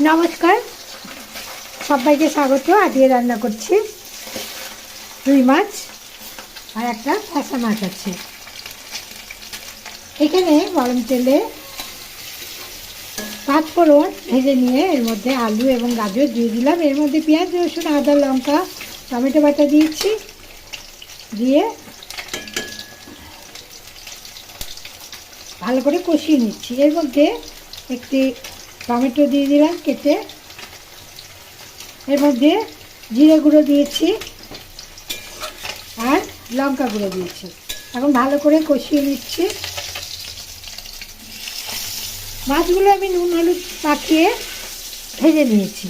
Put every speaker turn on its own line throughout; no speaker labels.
নমস্কার, সবাইকে স্বাগত। আজকে রান্না করছি রুই মাছ আর একটা ফ্যাসা মাছ আছে। এখানে গরম তেলে পাঁচফোড়ন ভেজে নিয়ে এর মধ্যে আলু এবং গাজর দিয়ে দিলাম। এর মধ্যে পেঁয়াজ, রসুন, আদা, লঙ্কা, টমেটো বাটা দিয়েছি। দিয়ে ভালো করে কষিয়ে নিচ্ছি। এর মধ্যে একটি টমেটো দিয়ে দিলাম কেটে। এর মধ্যে জিরে গুঁড়ো দিয়েছি আর লঙ্কা গুঁড়ো দিয়েছি। এখন ভালো করে কষিয়ে নিচ্ছি। মাছগুলো আমি নুন হলুদ মাখিয়ে ভেজে নিয়েছি।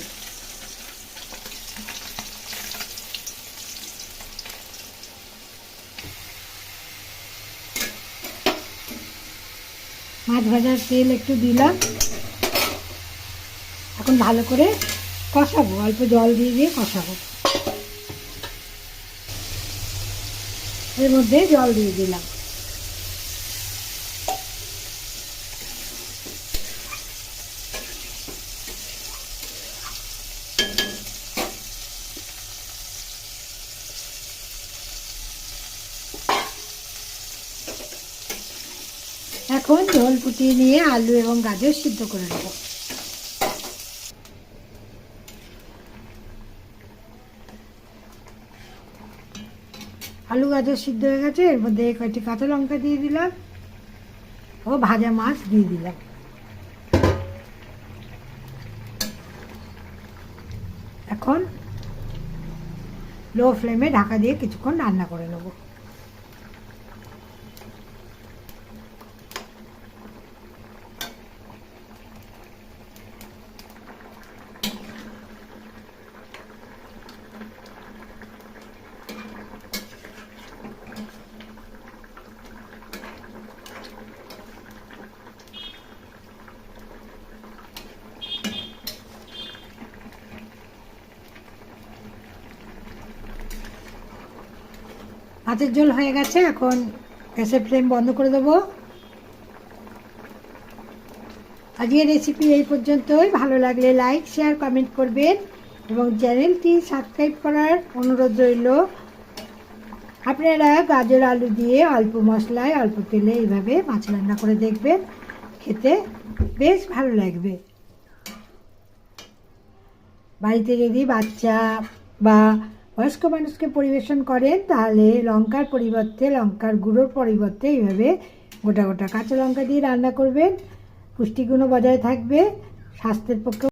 মাছ ভাজার তেল একটু দিলাম। এখন ভালো করে কষাবো, অল্প জল দিয়ে দিয়ে কষাবো। এর মধ্যে জল দিয়ে দিলাম। এখন ঝোল ফুটিয়ে নিয়ে আলু এবং গাজর সিদ্ধ করে নেব। আলু গাজর সিদ্ধ হয়ে গেছে। এর মধ্যে কয়েকটি কাঁচা লঙ্কা দিয়ে দিলাম ও ভাজা মাছ দিয়ে দিলাম। এখন লো ফ্লেমে ঢাকা দিয়ে কিছুক্ষণ রান্না করে নেব। মাছের ঝোল হয়ে গেছে। এখন গ্যাসের ফ্লেম বন্ধ করে দেবো। আজকের রেসিপি এই পর্যন্তই। ভালো লাগলে লাইক, শেয়ার, কমেন্ট করবেন এবং চ্যানেলটি সাবস্ক্রাইব করার অনুরোধ রইল। আপনারা গাজর আলু দিয়ে অল্প মশলায় অল্প তেলে এইভাবে মাছ রান্না করে দেখবেন, খেতে বেশ ভালো লাগবে। বাড়িতে যদি বাচ্চা বা বয়স্ক মানুষকে পরিবেশন করেন তাহলে লঙ্কার পরিবর্তে, লঙ্কার গুঁড়োর পরিবর্তে এইভাবে গোটা গোটা কাঁচা লঙ্কা দিয়ে রান্না করবেন। পুষ্টিগুণও বজায় থাকবে, স্বাস্থ্যের পক্ষে